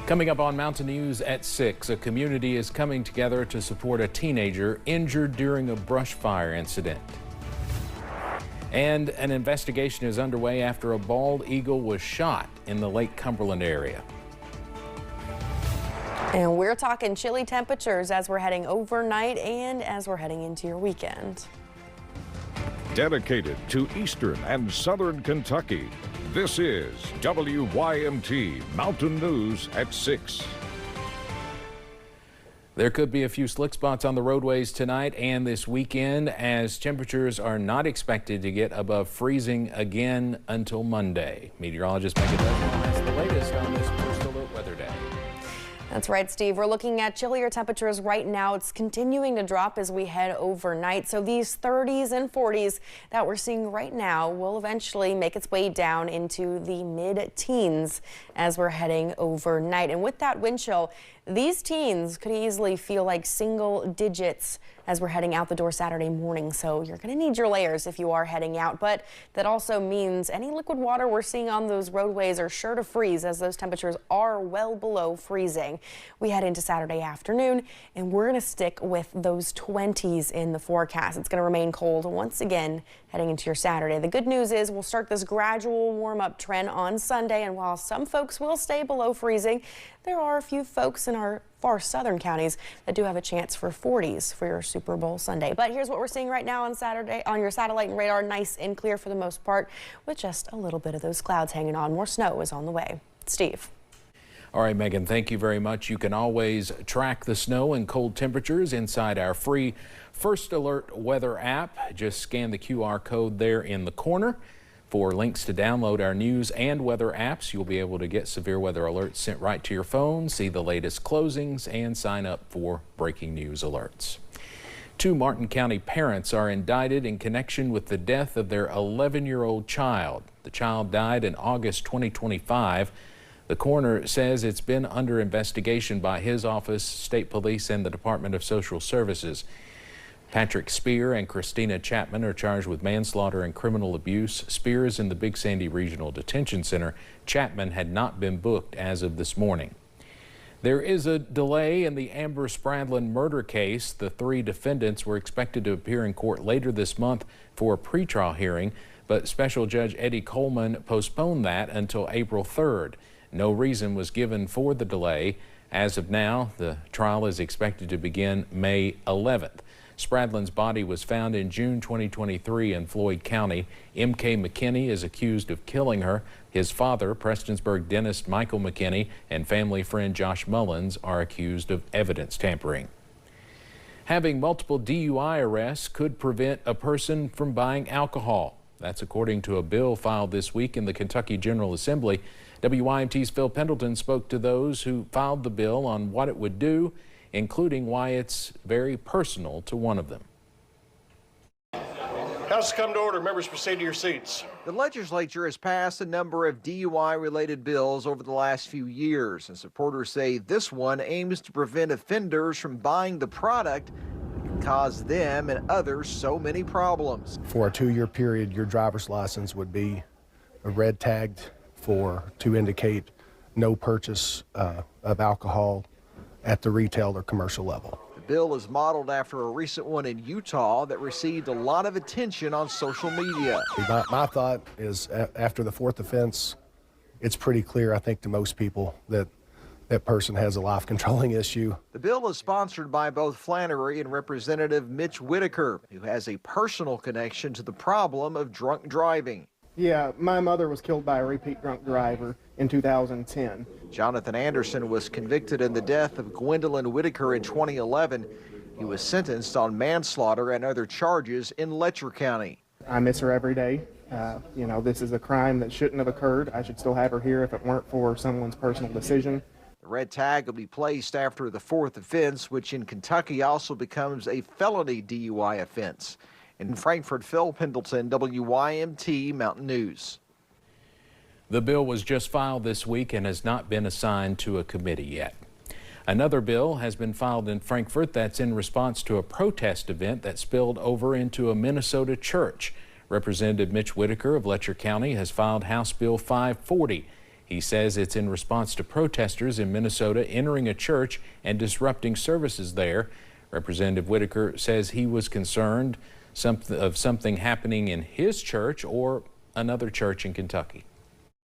Coming up on Mountain News at 6, a community is coming together to support a teenager injured during a brush fire incident. And an investigation is underway after a bald eagle was shot in the Lake Cumberland area. And we're talking chilly temperatures as we're heading overnight and as we're heading into your weekend. Dedicated to Eastern and Southern Kentucky, this is WYMT Mountain News at 6. There could be a few slick spots on the roadways tonight and this weekend, as temperatures are not expected to get above freezing again until Monday. Meteorologist Megan has the latest on this First Alert Weather Day. That's right, Steve. We're looking at chillier temperatures right now. It's continuing to drop as we head overnight. So these 30s and 40s that we're seeing right now will eventually make its way down into the mid-teens as we're heading overnight. And with that wind chill, these teens could easily feel like single digits as we're heading out the door Saturday morning. So you're going to need your layers if you are heading out. But that also means any liquid water we're seeing on those roadways are sure to freeze, as those temperatures are well below freezing. We head into Saturday afternoon, and we're going to stick with those 20s in the forecast. It's going to remain cold once again heading into your Saturday. The good news is we'll start this gradual warm-up trend on Sunday, and while some folks will stay below freezing, there are a few folks in our far southern counties that do have a chance for 40s for your Super Bowl Sunday. But here's what we're seeing right now on Saturday on your satellite and radar. Nice and clear for the most part, with just a little bit of those clouds hanging on. More snow is on the way. Steve. All right, Megan, thank you very much. You can always track the snow and cold temperatures inside our free First Alert weather app. Just scan the QR code there in the corner. For links to download our news and weather apps, you'll be able to get severe weather alerts sent right to your phone, see the latest closings, and sign up for breaking news alerts. 2 Martin County parents are indicted in connection with the death of their 11-year-old child. The child died in August 2025. The coroner says it's been under investigation by his office, state police, and the Department of Social Services. Patrick Spear and Christina Chapman are charged with manslaughter and criminal abuse. Spear is in the Big Sandy Regional Detention Center. Chapman had not been booked as of this morning. There is a delay in the Amber Spradlin murder case. The 3 defendants were expected to appear in court later this month for a pretrial hearing, but Special Judge Eddie Coleman postponed that until April 3rd. No reason was given for the delay. As of now, the trial is expected to begin May 11th. Spradlin's body was found in June 2023 in Floyd County. M.K. McKinney is accused of killing her. His father, Prestonsburg dentist Michael McKinney, and family friend Josh Mullins are accused of evidence tampering. Having multiple DUI arrests could prevent a person from buying alcohol. That's according to a bill filed this week in the Kentucky General Assembly. WYMT's Phil Pendleton spoke to those who filed the bill on what it would do, including why it's very personal to one of them. House come to order. Members, proceed to your seats. The legislature has passed a number of DUI-related bills over the last few years, and supporters say this one aims to prevent offenders from buying the product that can cause them and others so many problems. For a 2-year period, your driver's license would be red tagged to indicate no purchase of alcohol at the retail or commercial level. The bill is modeled after a recent one in Utah that received a lot of attention on social media. My thought is after the 4th offense, it's pretty clear, I think, to most people that that person has a life-controlling issue. The bill is sponsored by both Flannery and Representative Mitch Whitaker, who has a personal connection to the problem of drunk driving. Yeah, my mother was killed by a repeat drunk driver in 2010. Jonathan Anderson was convicted in the death of Gwendolyn Whitaker in 2011. He was sentenced on manslaughter and other charges in Letcher County. I miss her every day. You know, this is a crime that shouldn't have occurred. I should still have her here if it weren't for someone's personal decision. The red tag will be placed after the 4th offense, which in Kentucky also becomes a felony DUI offense. In Frankfort, Phil Pendleton, WYMT Mountain News. The bill was just filed this week and has not been assigned to a committee yet. Another bill has been filed in Frankfort that's in response to a protest event that spilled over into a Minnesota church. Representative Mitch Whitaker of Letcher County has filed House Bill 540. He says it's in response to protesters in Minnesota entering a church and disrupting services there. Representative Whitaker says he was concerned of something happening in his church or another church in Kentucky.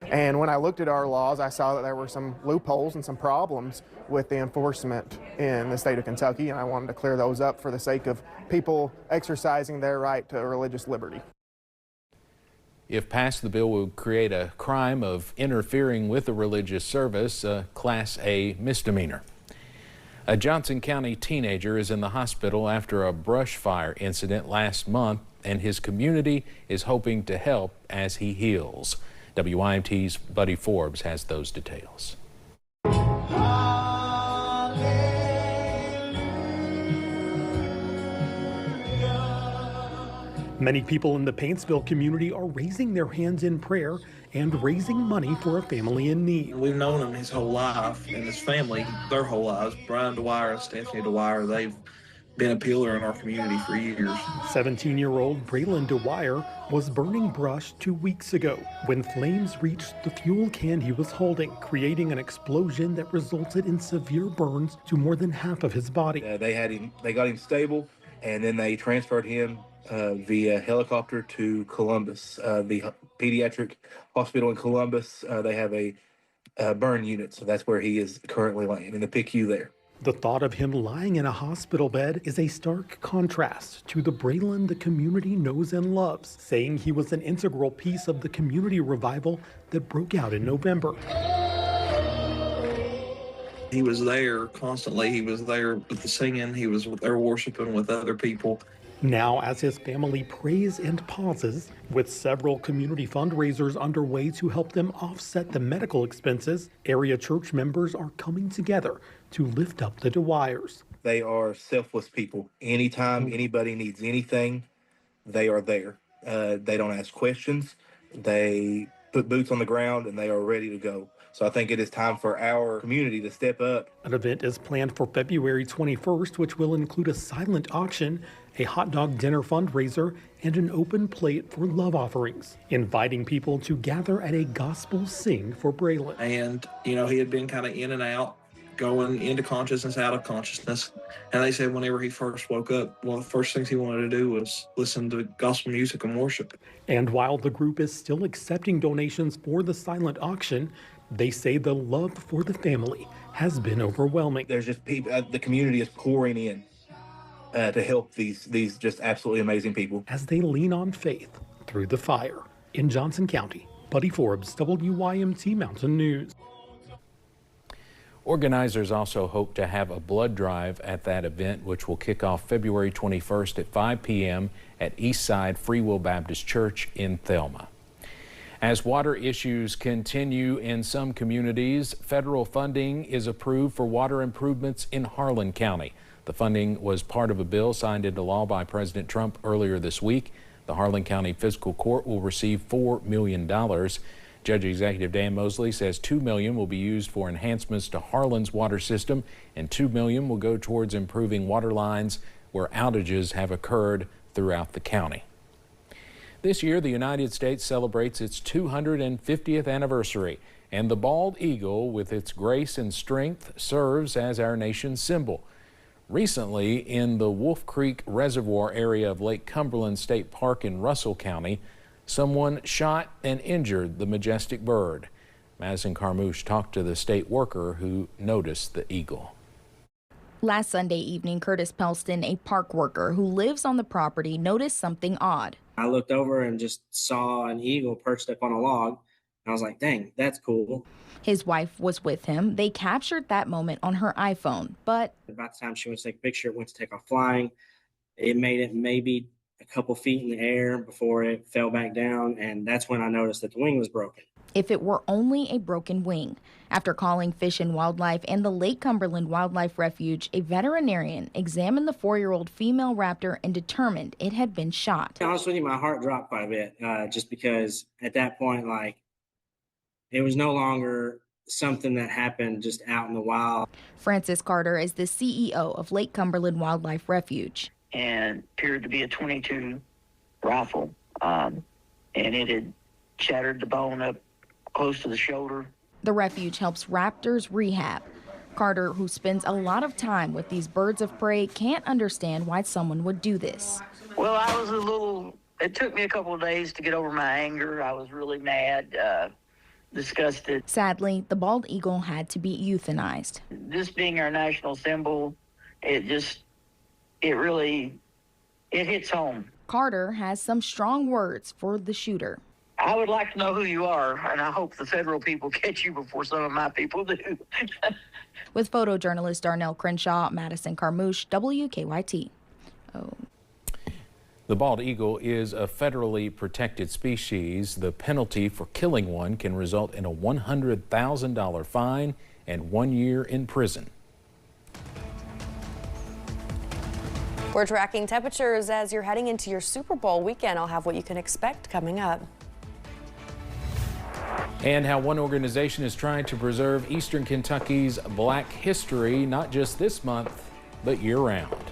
And when I looked at our laws, I saw that there were some loopholes and some problems with the enforcement in the state of Kentucky, and I wanted to clear those up for the sake of people exercising their right to religious liberty. If passed, the bill would create a crime of interfering with a religious service, a Class A misdemeanor. A Johnson County teenager is in the hospital after a brush fire incident last month, and his community is hoping to help as he heals. WYMT's Buddy Forbes has those details. Many people in the Paintsville community are raising their hands in prayer and raising money for a family in need. We've known him his whole life and his family their whole lives. Brian Dwyer and Stephanie Dwyer, they've been a pillar in our community for years. 17-year-old Braylon Dwyer was burning brush 2 weeks ago when flames reached the fuel can he was holding, creating an explosion that resulted in severe burns to more than half of his body. They got him stable, and then they transferred him via helicopter to Columbus, the pediatric hospital in Columbus. They have a burn unit, so that's where he is currently laying in the PICU there. The thought of him lying in a hospital bed is a stark contrast to the Braylon the community knows and loves, saying he was an integral piece of the community revival that broke out in November. He was there constantly. He was there with the singing. He was there worshiping with other people. Now, as his family prays and pauses, with several community fundraisers underway to help them offset the medical expenses, area church members are coming together to lift up the Dwyers. They are selfless people. Anytime anybody needs anything, they are there. They don't ask questions. They put boots on the ground and they are ready to go. So I think it is time for our community to step up. An event is planned for February 21st, which will include a silent auction, a hot dog dinner fundraiser, and an open plate for love offerings, inviting people to gather at a gospel sing for Braylon. And, you know, he had been kind of in and out, going into consciousness, out of consciousness. And they said whenever he first woke up, one of the first things he wanted to do was listen to gospel music and worship. And while the group is still accepting donations for the silent auction, they say the love for the family has been overwhelming. There's just people, the community is pouring in to help these just absolutely amazing people. As they lean on faith through the fire. In Johnson County, Buddy Forbes, WYMT Mountain News. Organizers also hope to have a blood drive at that event, which will kick off February 21st at 5 p.m. at Eastside Free Will Baptist Church in Thelma. As water issues continue in some communities, federal funding is approved for water improvements in Harlan County. The funding was part of a bill signed into law by President Trump earlier this week. The Harlan County Fiscal Court will receive $4 million. Judge Executive Dan Mosley says $2 million will be used for enhancements to Harlan's water system, and $2 million will go towards improving water lines where outages have occurred throughout the county. This year, the United States celebrates its 250th anniversary, and the bald eagle, with its grace and strength, serves as our nation's symbol. Recently, in the Wolf Creek Reservoir area of Lake Cumberland State Park in Russell County, someone shot and injured the majestic bird. Madison Carmouche talked to the state worker who noticed the eagle. Last Sunday evening, Curtis Pelston, a park worker who lives on the property, noticed something odd. I looked over and just saw an eagle perched up on a log. I was like, dang, that's cool. His wife was with him. They captured that moment on her iPhone, but about the time she went to take a picture, it went to take off flying. It made it maybe a couple feet in the air before it fell back down, and that's when I noticed that the wing was broken. If it were only a broken wing. After calling Fish and Wildlife and the Lake Cumberland Wildlife Refuge, a veterinarian examined the 4-year-old female raptor and determined it had been shot. To be honest with you, my heart dropped quite a bit, just because at that point, like, it was no longer something that happened just out in the wild. Francis Carter is the CEO of Lake Cumberland Wildlife Refuge. And appeared to be a .22 rifle, and it had shattered the bone up close to the shoulder, The refuge helps raptors rehab. Carter, who spends a lot of time with these birds of prey, can't understand why someone would do this. Well, I was it took me a couple of days to get over my anger. I was really mad, disgusted. Sadly, the bald eagle had to be euthanized. This being our national symbol, it hits home. Carter has some strong words for the shooter. I would like to know who you are, and I hope the federal people catch you before some of my people do. With photojournalist Darnell Crenshaw, Madison Carmouche, WKYT. The bald eagle is a federally protected species. The penalty for killing one can result in a $100,000 fine and 1 year in prison. We're tracking temperatures as you're heading into your Super Bowl weekend. I'll have what you can expect coming up. And how one organization is trying to preserve Eastern Kentucky's Black history, not just this month, but year-round.